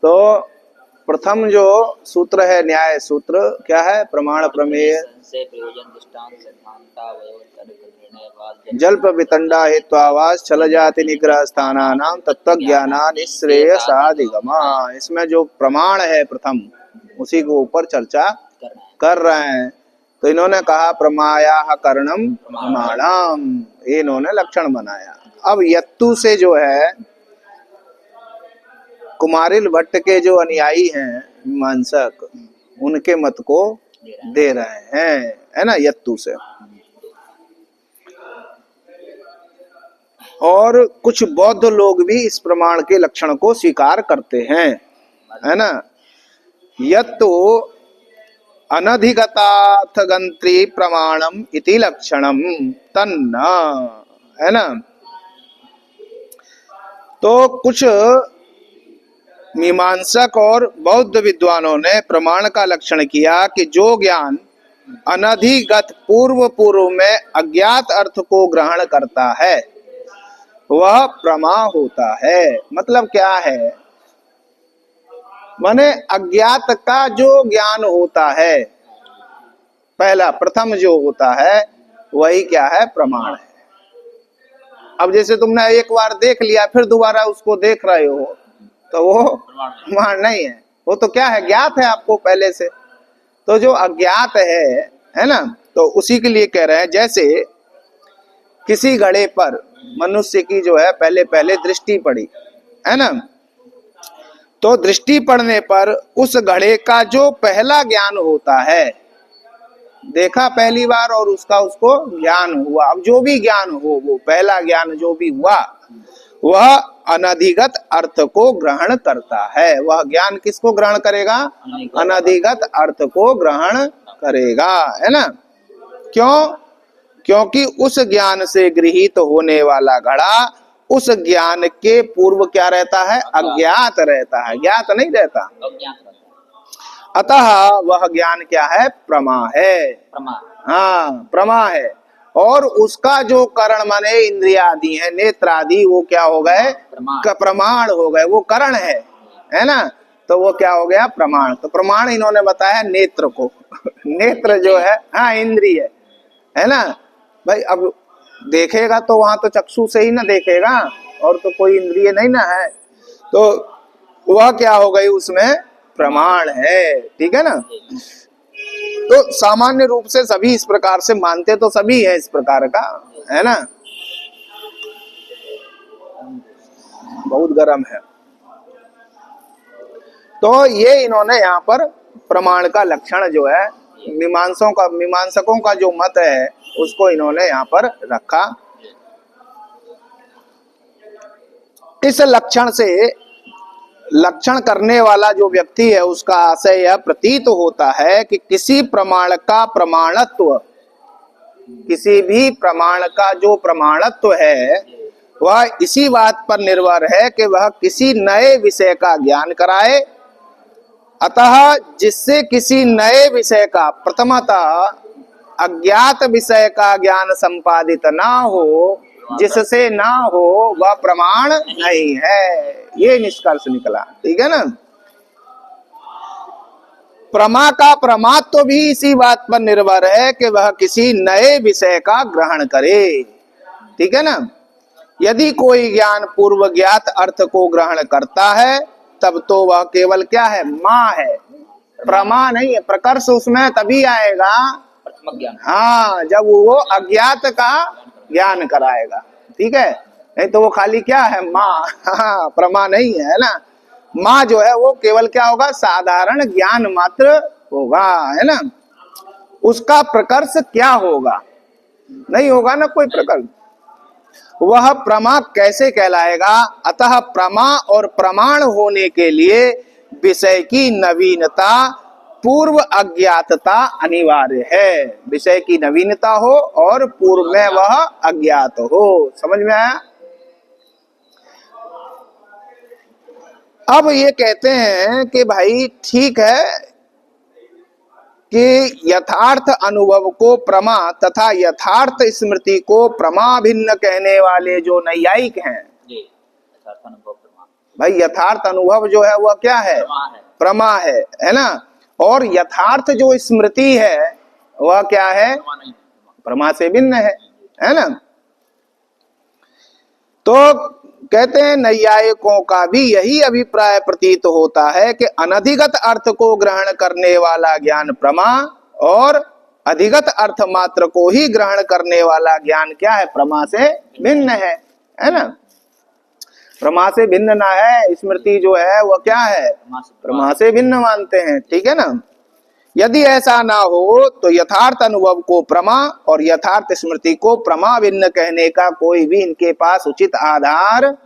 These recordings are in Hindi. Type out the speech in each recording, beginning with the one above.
तो प्रथम जो सूत्र है न्याय सूत्र क्या है? प्रमाण प्रमेय संशय प्रयोजन दृष्टांत सिद्धांतावयव तर्क निर्णयवाद जल्प वितंडा हेत्वावास छल जाति निग्रह स्थानानां तत्वज्ञाना निश्रेयसाधिगमा। इसमें जो प्रमाण है प्रथम उसी के ऊपर चर्चा कर रहे हैं। तो इन्होंने कहा प्रमाया कर्णम प्रमाणम, ये इन्होंने लक्षण बनाया। अब यत्तु से जो है कुमारिल भट्ट के जो अनुयायी हैं मीमांसक, उनके मत को दे रहे हैं, है ना, यत्तु से। और कुछ बौद्ध लोग भी इस प्रमाण के लक्षण को स्वीकार करते हैं, है ना। यत्तु अनधिगतार्थगंत्री प्रमाणम इति लक्षणम तन्न, है ना। तो कुछ मीमांसक और बौद्ध विद्वानों ने प्रमाण का लक्षण किया कि जो ज्ञान अनधिगत पूर्व में अज्ञात अर्थ को ग्रहण करता है वह प्रमा होता है। मतलब क्या है? माने अज्ञात का जो ज्ञान होता है, पहला प्रथम जो होता है वही क्या है? प्रमाण है। अब जैसे तुमने एक बार देख लिया फिर दोबारा उसको देख रहे हो तो वो प्रमाण नहीं है, वो तो क्या है? ज्ञात है आपको पहले से। तो जो अज्ञात है ना, तो उसी के लिए कह रहे हैं। जैसे किसी घड़े पर मनुष्य की जो है पहले पहले दृष्टि पड़ी, है ना, तो दृष्टि पड़ने पर उस घड़े का जो पहला ज्ञान होता है, देखा पहली बार और उसको ज्ञान हुआ। अब जो भी ज्ञान हो, वो पहला ज्ञान जो भी हुआ वह अनधिगत अर्थ को ग्रहण करता है। वह ज्ञान किसको ग्रहण करेगा? अनधिगत अर्थ को ग्रहण करेगा, है ना। क्यों? क्योंकि उस ज्ञान से गृहीत होने वाला घड़ा उस ज्ञान के पूर्व क्या रहता है? अज्ञात रहता है, ज्ञात नहीं रहता। अतः वह ज्ञान क्या है? प्रमा है। हाँ, प्रमा है। और उसका जो करण माने इंद्रिया आदि है, नेत्र आदि, वो क्या हो गए? प्रमाण हो गए। वो करण है ना, तो वो क्या हो गया? प्रमाण। तो प्रमाण इन्होंने बताया नेत्र को। नेत्र जो है, हाँ, इंद्रिय है ना भाई। अब देखेगा तो वहां तो चक्षु से ही ना देखेगा, और तो कोई इंद्रिय नहीं ना है, तो वह क्या हो गई? उसमें प्रमाण है। ठीक है ना। तो सामान्य रूप से सभी इस प्रकार से मानते तो सभी है इस प्रकार का, है ना। बहुत गर्म है। तो ये इन्होंने यहाँ पर प्रमाण का लक्षण जो है मीमांसकों का जो मत है उसको इन्होंने यहाँ पर रखा। इस लक्षण से लक्षण करने वाला जो व्यक्ति है उसका आशय यह प्रतीत होता है कि किसी प्रमाण का प्रमाणत्व, किसी भी प्रमाण का जो प्रमाणत्व है वह इसी बात पर निर्भर है कि वह किसी नए विषय का ज्ञान कराए। अतः जिससे किसी नए विषय का प्रथमतः अज्ञात विषय का ज्ञान संपादित ना हो, जिससे ना हो, वह प्रमाण नहीं है। ये निष्कर्ष निकला। ठीक है ना। प्रमा का प्रमात्व भी इसी बात पर निर्भर है कि वह किसी नए विषय का ग्रहण करे। ठीक है ना। यदि कोई ज्ञान पूर्व ज्ञात अर्थ को ग्रहण करता है तब तो वह केवल क्या है? माँ है, प्रमा नहीं है। प्रकर्ष उसमें तभी आएगा, हाँ, जब वो अज्ञात का ज्ञान कराएगा। ठीक है, नहीं तो वो खाली क्या है? माँ। हाँ, प्रमा नहीं है ना। माँ जो है वो केवल क्या होगा? साधारण ज्ञान मात्र होगा, है ना। उसका प्रकर्ष क्या होगा? नहीं होगा ना कोई प्रकर्ष। वह प्रमा कैसे कहलाएगा? अतः प्रमा और प्रमाण होने के लिए विषय की नवीनता, पूर्व अज्ञातता अनिवार्य है। विषय की नवीनता हो और पूर्व में वह अज्ञात हो। समझ में आया? अब ये कहते हैं कि भाई ठीक है कि यथार्थ अनुभव को प्रमा तथा यथार्थ स्मृति को प्रमा भिन्न कहने वाले जो नैयायिक हैं, भाई यथार्थ अनुभव जो है वह क्या है? प्रमा है ना। और यथार्थ जो स्मृति है वह क्या है? प्रमा से भिन्न है ना। तो कहते हैं नैयायिकों का भी यही अभिप्राय प्रतीत होता है कि अनधिगत अर्थ को ग्रहण करने वाला ज्ञान प्रमा और अधिगत अर्थ मात्र को ही ग्रहण करने वाला ज्ञान क्या है? प्रमा से भिन्न है ना। प्रमा से भिन्न ना है, स्मृति जो है वह क्या है? प्रमा से भिन्न मानते हैं, ठीक है ना। यदि ऐसा ना हो तो यथार्थ अनुभव को प्रमा और यथार्थ स्मृति को प्रमा भिन्न कहने का कोई भी इनके पास उचित आधार,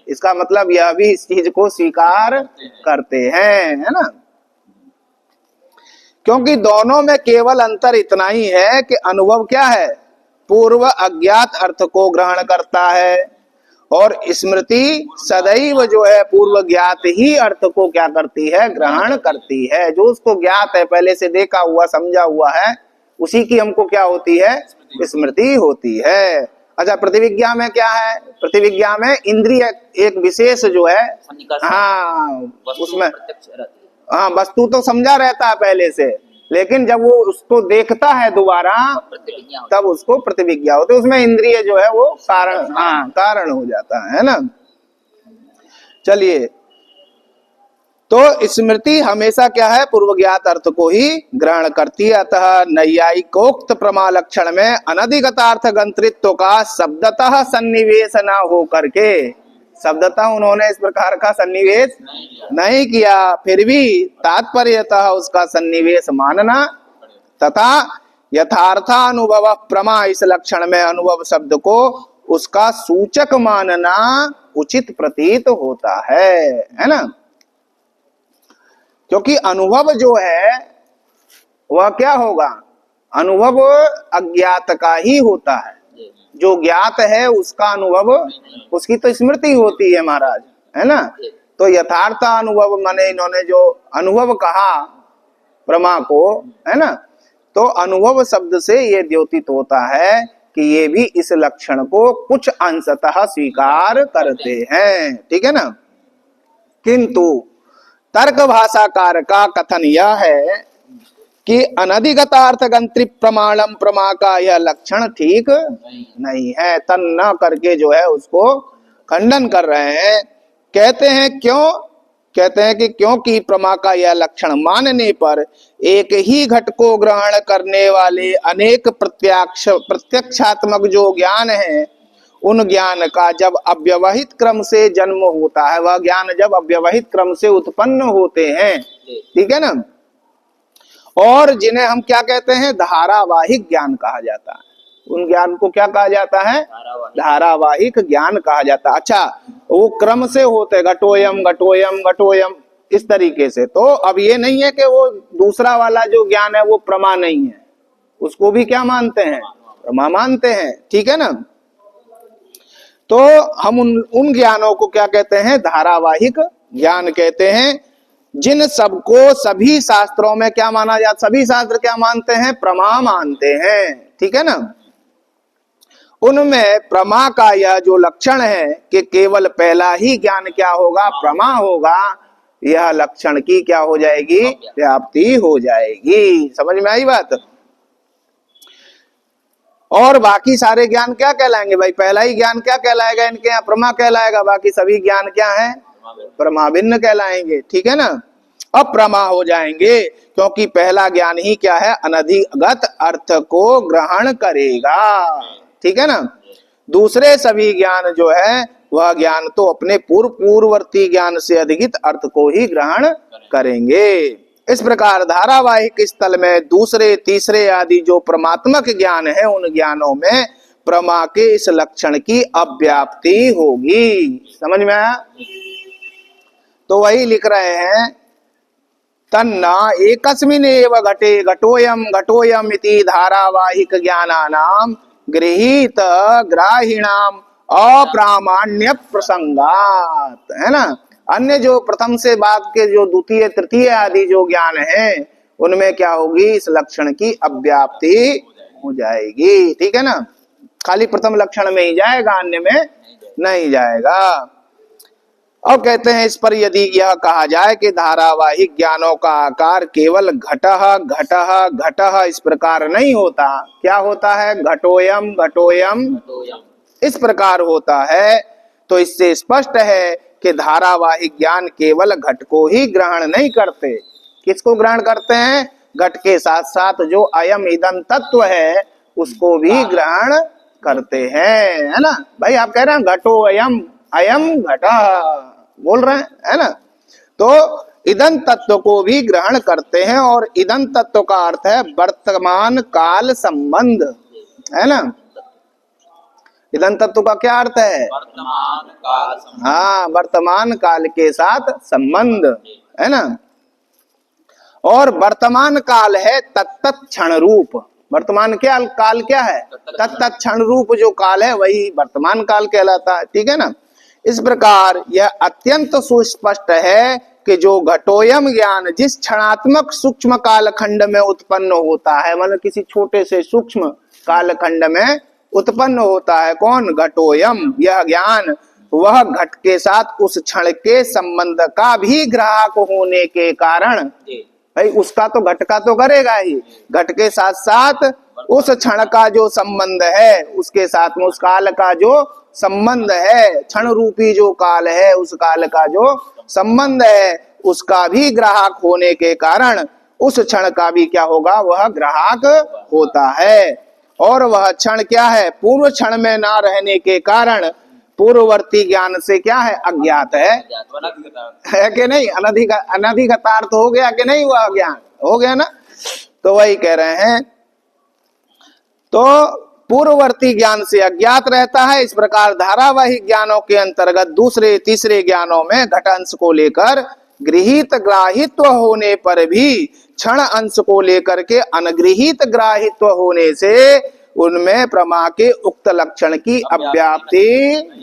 इसका मतलब यह भी इस चीज को स्वीकार करते हैं, है ना। क्योंकि दोनों में केवल अंतर इतना ही है कि अनुभव क्या है? पूर्व अज्ञात अर्थ को ग्रहण करता है और स्मृति सदैव जो है पूर्व ज्ञात ही अर्थ को क्या करती है? ग्रहण करती है। जो उसको ज्ञात है, पहले से देखा हुआ समझा हुआ है, उसी की हमको क्या होती है? स्मृति होती है। अच्छा, प्रतिविज्ञा में क्या है? प्रतिविज्ञा में इंद्रिय एक विशेष जो है, उसमें वस्तु तो समझा रहता है पहले से, लेकिन जब वो उसको देखता है दोबारा तब उसको प्रतिविज्ञा होती है। उसमें इंद्रिय जो है वो कारण हो जाता है ना। चलिए, तो स्मृति हमेशा क्या है? पूर्व ज्ञात अर्थ को ही ग्रहण करती है। अतः नैयायिकोक्त प्रमा लक्षण में अनधिगतार्थ गंतृत्व का शब्दतः सन्निवेश न हो करके, शब्दतः उन्होंने इस प्रकार का सन्निवेश नहीं किया, फिर भी तात्पर्यतः उसका सन्निवेश मानना तथा यथार्थानुभव प्रमा, इस लक्षण में अनुभव शब्द को उसका सूचक मानना उचित प्रतीत होता है ना। क्योंकि अनुभव जो है वह क्या होगा? अनुभव अज्ञात का ही होता है। जो ज्ञात है उसका अनुभव, उसकी तो स्मृति होती है महाराज, है ना। तो यथार्थ अनुभव माने इन्होंने जो अनुभव कहा प्रमा को, है ना, तो अनुभव शब्द से ये द्योतित होता है कि ये भी इस लक्षण को कुछ अंशतः स्वीकार करते हैं, ठीक है ना। किंतु तर्क भाषाकार का कथन यह है कि अनधिगतार्थ गंत्री प्रमाणम प्रमा का यह लक्षण ठीक नहीं है। तन न करके जो है उसको खंडन कर रहे हैं। कहते हैं क्यों? कहते हैं कि क्योंकि प्रमा का यह लक्षण मानने पर एक ही घट को ग्रहण करने वाले अनेक प्रत्यक्षात्मक जो ज्ञान है, उन ज्ञान का जब अव्यवहित क्रम से जन्म होता है, वह ज्ञान जब अव्यवहित क्रम से उत्पन्न होते हैं, ठीक है ना, और जिन्हें हम क्या कहते हैं? धारावाहिक ज्ञान कहा जाता है। उन ज्ञान को क्या कहा जाता है? धारावाहिक ज्ञान कहा जाता है। अच्छा, वो क्रम से होते, घटोयम घटोयम घटोयम, इस तरीके से। तो अब ये नहीं है कि वो दूसरा वाला जो ज्ञान है वो प्रमा नहीं है, उसको भी क्या मानते हैं? प्रमा मानते हैं, ठीक है ना। तो हम उन ज्ञानों को क्या कहते हैं? धारावाहिक ज्ञान कहते हैं, जिन सबको सभी शास्त्रों में क्या माना जाता? सभी शास्त्र क्या मानते हैं? प्रमा मानते हैं, ठीक है ना। उनमें प्रमा का यह जो लक्षण है कि केवल पहला ही ज्ञान क्या होगा? प्रमा होगा, यह लक्षण की क्या हो जाएगी? व्याप्ति हो जाएगी। समझ में आई बात? और बाकी सारे ज्ञान क्या कहलाएंगे भाई? पहला ही ज्ञान क्या कहलाएगा? इनके यहाँ प्रमा कहलाएगा, बाकी सभी ज्ञान क्या है? प्रमाभिन्न कहलाएंगे, ठीक है ना। अब प्रमा हो जाएंगे क्योंकि पहला ज्ञान ही क्या है? अनधिगत अर्थ को ग्रहण करेगा, ठीक है ना। दूसरे सभी ज्ञान जो है वह ज्ञान तो अपने पूर्ववर्ती ज्ञान से अधिगत अर्थ को ही ग्रहण करेंगे। इस प्रकार धारावाहिक स्थल में दूसरे तीसरे आदि जो परमात्मक ज्ञान है, उन ज्ञानों में प्रमा के इस लक्षण की अव्याप्ति होगी। समझ में आया? तो वही लिख रहे हैं, तन्ना एकस्मिन् एव घटे घटोयम घटोयम इति धारावाहिक ज्ञानानाम गृहीत ग्राहिणाम अप्रामाण्य प्रसंगात, है ना। अन्य जो प्रथम से बाद के जो द्वितीय तृतीय आदि जो ज्ञान है, उनमें क्या होगी? इस लक्षण की अव्याप्ति हो जाएगी, ठीक है ना। खाली प्रथम लक्षण में ही जाएगा, अन्य में नहीं जाएगा। और कहते हैं इस पर यदि यह कहा जाए कि धारावाहिक ज्ञानों का आकार केवल घटः घटः घटः इस प्रकार नहीं होता, क्या होता है? घटोयम घटोयम घटोयम इस प्रकार होता है, तो इससे स्पष्ट है कि धारावाहिक ज्ञान केवल घट को ही ग्रहण नहीं करते। किसको ग्रहण करते हैं? घट के साथ साथ जो अयम इदम तत्व है उसको भी ग्रहण करते हैं, है ना भाई? आप कह रहे हैं घटो अयम अयम घटा बोल रहे हैं, है ना? तो ईदन तत्व को भी ग्रहण करते हैं, और ईदन तत्व का अर्थ है वर्तमान काल संबंध, है ना? ईदन तत्व का क्या अर्थ है? वर्तमान काल संबंध। हाँ, वर्तमान काल के साथ संबंध, है ना? और वर्तमान काल है तत्त क्षण रूप। वर्तमान क्या काल क्या है? तत्त क्षण रूप जो काल है वही वर्तमान काल कहलाता है, ठीक है ना? इस प्रकार यह अत्यंत सुस्पष्ट है कि जो घटोयम ज्ञान जिस क्षणात्मक सूक्ष्म कालखंड में उत्पन्न होता है, मतलब किसी छोटे से सूक्ष्म कालखंड में उत्पन्न होता है, कौन? घटोयम, यह ज्ञान वह घट के साथ उस क्षण के संबंध का भी ग्राहक होने के कारण, भाई उसका तो घट का तो करेगा ही, घट के साथ साथ उस क्षण का जो संबंध है उसके साथ में उस काल का जो संबंध है, क्षण रूपी जो काल है उस काल का जो संबंध है उसका भी ग्राहक होने के कारण उस क्षण का भी क्या होगा? वह ग्राहक होता है। और वह क्षण क्या है? पूर्व क्षण में ना रहने के कारण पूर्ववर्ती ज्ञान से क्या है? अज्ञात है कि नहीं? अनधिगतार्थ हो गया कि नहीं? हुआ ज्ञान हो गया ना? तो वही कह रहे हैं, तो पूर्ववर्ती ज्ञान से अज्ञात रहता है। इस प्रकार धारावाहिक ज्ञानों के अंतर्गत दूसरे तीसरे ज्ञानों में घट अंश को लेकर गृहीत ग्राहित्व होने पर भी क्षण अंश को लेकर के अनगृहीत ग्राहित्व होने से उनमें प्रमा के उक्त लक्षण की अव्याप्ति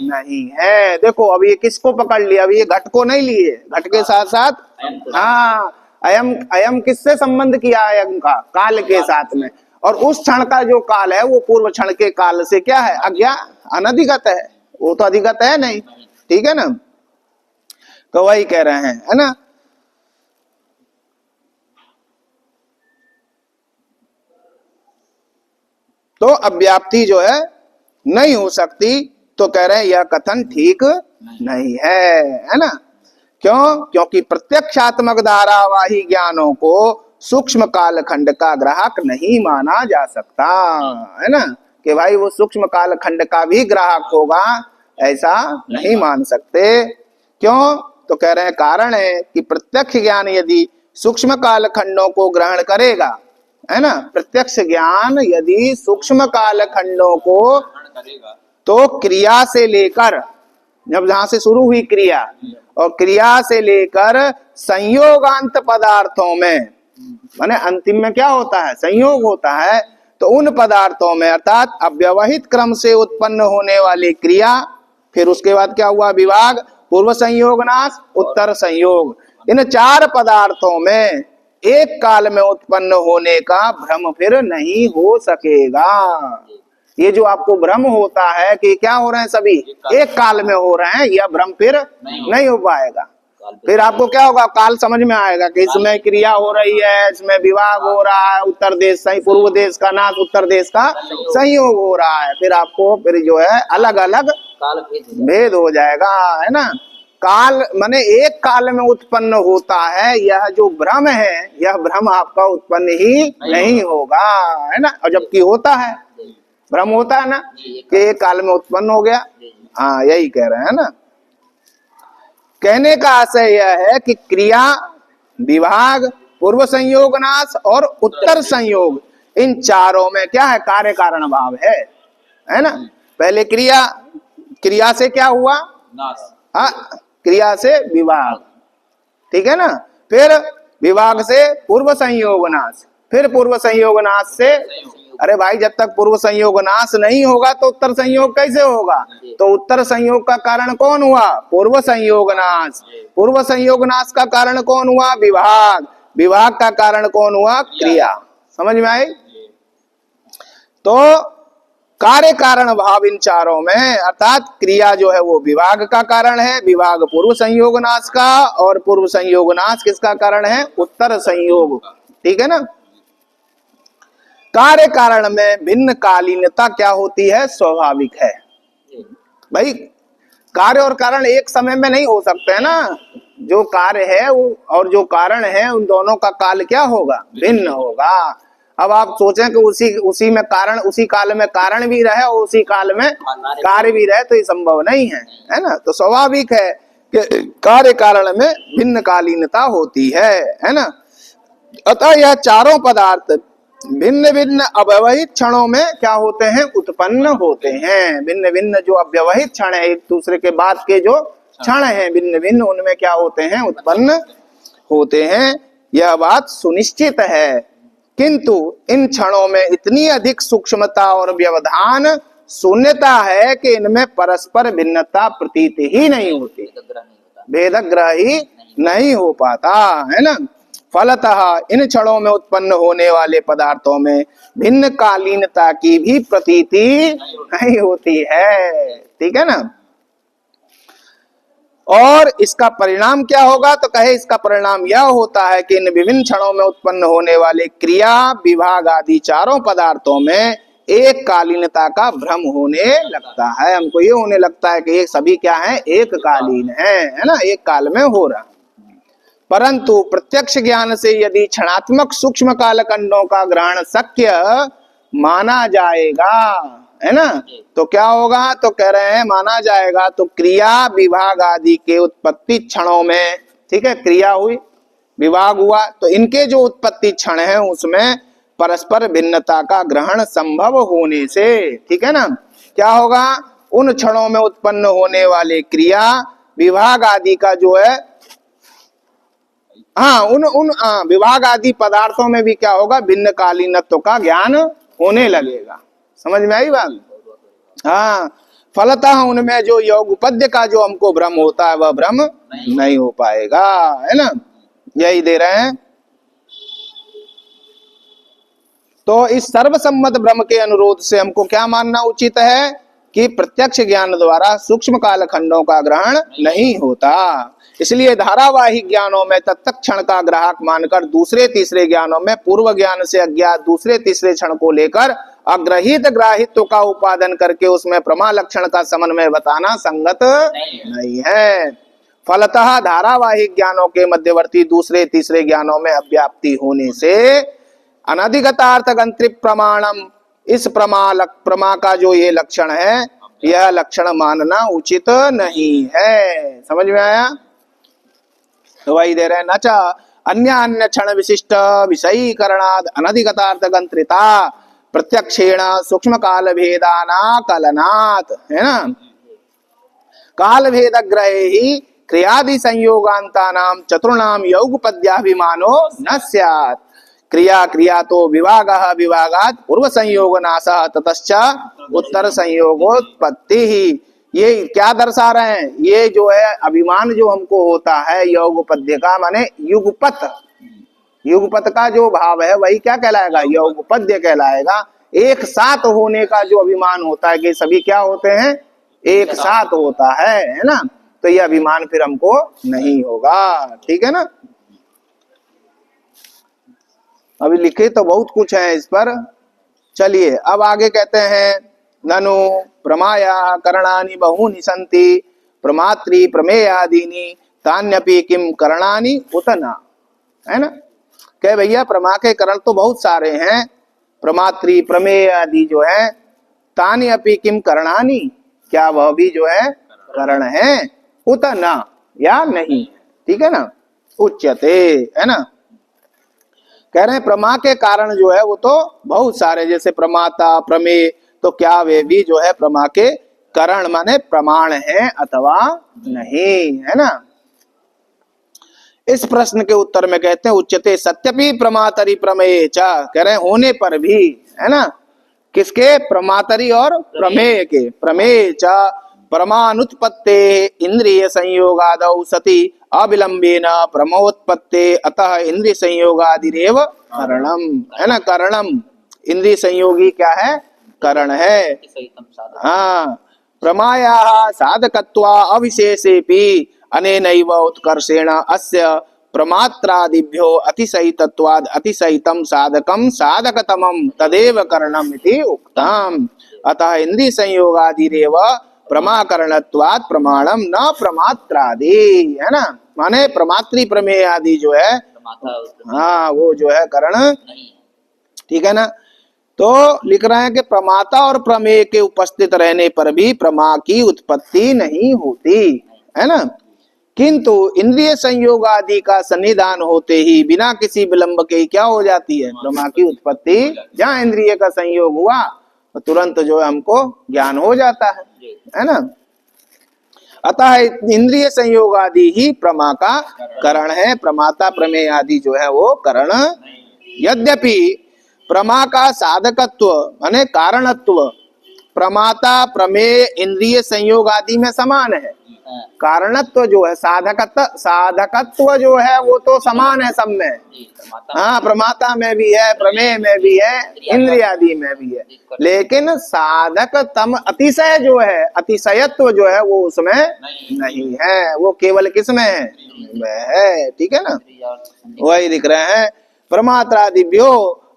नहीं है। देखो अब ये किसको पकड़ लिया? अब ये घट को नहीं लिए, घट के साथ साथ हाँ अयम, अयम किससे संबंध किया? अयम का काल के साथ में, और उस क्षण का जो काल है वो पूर्व क्षण के काल से क्या है? अनधिगत है, वो तो अधिगत है नहीं, ठीक है ना? तो वही कह रहे हैं, है ना? तो अव्याप्ति जो है नहीं हो सकती, तो कह रहे हैं यह कथन ठीक नहीं है ना? क्यों? क्योंकि प्रत्यक्षात्मक धारावाही ज्ञानों को सूक्ष्म कालखंड का ग्राहक नहीं माना जा सकता, है ना? कि भाई वो सूक्ष्म कालखंड का भी ग्राहक होगा, ऐसा नहीं मान सकते। क्यों? तो कह रहे हैं कारण है कि प्रत्यक्ष ज्ञान यदि सूक्ष्म कालखंडों को ग्रहण करेगा, है ना? प्रत्यक्ष ज्ञान यदि सूक्ष्म कालखंडों को तो क्रिया से लेकर, जब जहां से शुरू हुई क्रिया, और क्रिया से लेकर संयोगांत पदार्थों में, माने अंतिम में क्या होता है? संयोग होता है। तो उन पदार्थों में अर्थात अव्यवहित क्रम से उत्पन्न होने वाली क्रिया, फिर उसके बाद क्या हुआ? विभाग, पूर्व संयोग नाश, उत्तर संयोग, इन चार पदार्थों में एक काल में उत्पन्न होने का भ्रम फिर नहीं हो सकेगा। ये जो आपको भ्रम होता है कि क्या हो रहे हैं सभी एक काल में हो रहे हैं, यह भ्रम फिर नहीं हो पाएगा। फिर आपको क्या होगा? काल समझ में आएगा कि इसमें क्रिया हो रही है, इसमें विभाग हो रहा है, उत्तर देश सही, पूर्व देश का नाश, उत्तर देश का संयोग हो रहा है। फिर आपको फिर जो है अलग अलग भेद हो जाएगा, है ना? काल माने एक काल में उत्पन्न होता है, यह जो भ्रम है यह भ्रम आपका उत्पन्न ही नहीं होगा, है ना? और जबकि होता है, भ्रम होता है ना कि एक काल में उत्पन्न हो गया। हाँ यही कह रहे हैं ना। कहने का आशय यह है कि क्रिया, विभाग, पूर्व संयोग नाश और उत्तर संयोग, इन चारों में क्या है? कार्य कारण भाव है ना? पहले क्रिया, क्रिया से क्या हुआ? नाश। हाँ, क्रिया से विभाग, ठीक है ना? फिर विभाग से पूर्व संयोग नाश, फिर पूर्व संयोग नाश से, अरे भाई जब तक पूर्व संयोग नाश नहीं होगा तो उत्तर संयोग कैसे होगा? तो उत्तर संयोग का कारण कौन हुआ? पूर्व संयोग नाश। पूर्व संयोग नाश का कारण कौन हुआ? विभाग। विभाग का कारण कौन हुआ? क्रिया। समझ में आई? तो कार्य कारण भाव इन चारों में, अर्थात क्रिया जो है वो विभाग का कारण है, विभाग पूर्व संयोग नाश का, और पूर्व संयोग नाश किसका कारण है? उत्तर संयोग। ठीक है ना। कार्य कारण में भिन्न कालीनता क्या होती है? स्वाभाविक है भाई। कार्य और कारण एक समय में नहीं हो सकते हैं ना। जो कार्य है वो और जो कारण है उन दोनों का काल क्या होगा? भिन्न होगा। अब आप सोचें कि उसी में कारण, उसी काल में कारण भी रहे और उसी काल में कार्य भी रहे, तो ये संभव नहीं है ना। तो स्वाभाविक है कि कार्य कारण में भिन्न कालीनता होती है ना। अतः यह चारों पदार्थ भिन्न भिन्न अव्यवहित क्षणों में क्या होते हैं? उत्पन्न होते हैं। भिन्न भिन्न जो अव्यवहित क्षण है, एक दूसरे के बाद के जो क्षण हैं भिन्न भिन्न, उनमें क्या होते हैं? उत्पन्न होते हैं। यह बात सुनिश्चित है। किंतु इन क्षणों में इतनी अधिक सूक्ष्मता और व्यवधान शून्यता है कि इनमें परस्पर भिन्नता प्रतीत ही नहीं होती, भेदग्रह ही नहीं हो पाता, है ना। फलतः इन क्षणों में उत्पन्न होने वाले पदार्थों में भिन्न कालीनता की भी प्रतीति नहीं होती है। ठीक है ना। और इसका परिणाम क्या होगा? तो कहे इसका परिणाम यह होता है कि इन विभिन्न क्षणों में उत्पन्न होने वाले क्रिया, विभाग आदि चारों पदार्थों में एक कालीनता का भ्रम होने लगता है। हमको ये होने लगता है कि ये सभी क्या है? एक कालीन है ना, एक काल में हो रहा। परंतु प्रत्यक्ष ज्ञान से यदि क्षणात्मक सूक्ष्म कालखंडों का ग्रहण शक्य माना जाएगा, है ना, तो क्या होगा? तो कह रहे हैं माना जाएगा तो क्रिया, विभाग आदि के उत्पत्ति क्षणों में, ठीक है, क्रिया हुई, विभाग हुआ, तो इनके जो उत्पत्ति क्षण है उसमें परस्पर भिन्नता का ग्रहण संभव होने से, ठीक है ना, क्या होगा? उन क्षणों में उत्पन्न होने वाले क्रिया, विभाग आदि का जो है, हाँ, उन विभाग आदि पदार्थों में भी क्या होगा? भिन्न कालीनत्व का ज्ञान होने लगेगा। समझ में आई बात? हाँ, फलतः उनमें जो योगपद्य का जो हमको भ्रम होता है वह भ्रम नहीं हो पाएगा, है ना। यही दे रहे हैं। तो इस सर्वसम्मत भ्रम के अनुरोध से हमको क्या मानना उचित है कि प्रत्यक्ष ज्ञान द्वारा सूक्ष्म कालखंडों का ग्रहण नहीं होता। इसलिए धारावाहिक ज्ञानों में तत्त क्षण का ग्राहक मानकर दूसरे तीसरे ज्ञानों में पूर्व ज्ञान से अज्ञात दूसरे तीसरे क्षण को लेकर अग्रहित ग्राहित्व का उपादन करके उसमें प्रमा लक्षण का समन्वय बताना संगत नहीं है। फलतः धारावाहिक ज्ञानों के मध्यवर्ती दूसरे तीसरे ज्ञानों में अव्याप्ति होने से अनधिगतार्थ गंत्रि प्रमाणम, इस प्रमा का जो ये लक्षण है, यह लक्षण मानना उचित नहीं है। समझ में आया? तो वही दे रहे, नच अन्य अन्य क्षण विशिष्ट विषयीकरणाद अनधिगतार्थ गंत्रिता प्रत्यक्षेण सूक्ष्म काल भेदाना कलनात्, है ना। काल भेद ग्रहे ही क्रियादि संयोगांता नाम चतुर्णाम योगपद्याभिमानो न स्यात्। क्रिया क्रिया तो विभाग विभागात पूर्व संयोग नाश ततश्च उत्तर संयोगोत्पत्ति ही। ये क्या दर्शा रहे हैं? ये जो है अभिमान जो हमको होता है योगपद्य का, माने युगपत, युगपत का जो भाव है वही क्या कहलाएगा? योगपद्य कहलाएगा। एक साथ होने का जो अभिमान होता है कि सभी क्या होते हैं? एक साथ होता है ना। तो ये अभिमान फिर हमको नहीं होगा। ठीक है ना। अभी लिखे तो बहुत कुछ है इस पर। चलिए अब आगे कहते हैं, ननु प्रमाया करणानि बहूनि सन्ति प्रमात्री प्रमेयादीनि तान्यपि किम करणानि उत न, है ना। कहे भैया प्रमा के करण तो बहुत सारे हैं, प्रमात्री प्रमेय आदि जो है, तान्यपि किम करणानि, क्या वह भी जो है करण है? उत न, या नहीं। ठीक है ना। उच्यते, है ना। कह रहे हैं प्रमा के कारण जो है वो तो बहुत सारे, जैसे प्रमाता, प्रमेय, तो क्या वे भी जो है प्रमा के कारण माने प्रमाण है अथवा नहीं, है ना। इस प्रश्न के उत्तर में कहते हैं उच्यते सत्यपि प्रमातरि प्रमेय च, कह रहे हैं होने पर भी, है ना, किसके? प्रमातरि और प्रमेय के। प्रमेय च परमानुत्पत्ते इंद्रिय संयोगादौ सति अविलंबेन प्रमोत्पत्ते अतः इंद्रिय संयोगादिरेव करणम, है ना। करणम, इंद्रिय संयोगी क्या है? करण है। अतिशयितं साधकं। हाँ, प्रमायाः साधकत्वा अविशेषेपि अनेनैव उत्कर्षेण अस्य प्रमात्रादिभ्यो अतिशयितत्वाद् अतिशयितं साधकं साधकतमं तदेव करणम् इति उक्तम्। अतः इंद्रिय संयोगादिरेव प्रमाकरणत्वात् प्रमाणम न प्रमात्रादि, है ना, माने प्रमात्री प्रमेय आदि जो है, प्रमाता हाँ, वो जो है करण नहीं है। ठीक है ना। तो लिख रहे हैं कि प्रमाता और प्रमेय के उपस्थित रहने पर भी प्रमा की उत्पत्ति नहीं होती, है ना। किंतु इंद्रिय संयोग आदि का सन्निधान होते ही बिना किसी विलंब के क्या हो जाती है, प्रमा की उत्पत्ति। जहाँ इंद्रिय का संयोग हुआ तो तुरंत जो है हमको ज्ञान हो जाता है ना। अतः इंद्रिय संयोग आदि ही प्रमा का करण है, प्रमाता प्रमेय आदि जो है वो करण। यद्यपि प्रमा का साधकत्व माने कारणत्व प्रमाता प्रमेय इंद्रिय संयोग आदि में समान है, हाँ, कारणत्व जो है साधकत्व जो है वो तो समान है सब में। जी, प्रमाता हाँ, प्रमाता में भी है, प्रमेय में भी है, इंद्रिय आदि में भी है, लेकिन साधक तम अतिशय जो है, अतिशयत्व जो है वो उसमें नहीं है, वो केवल किसमें है, में है, ठीक है ना। इंद्रिय और संधि वही दिख रहे हैं, प्रमात्रादिभ्यो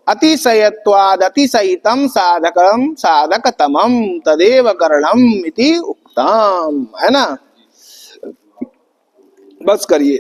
अतिशयत्वाद अतिशयितम साधकम साधकतमम तदेव करणम इति उक्तम, है ना। बस करिए।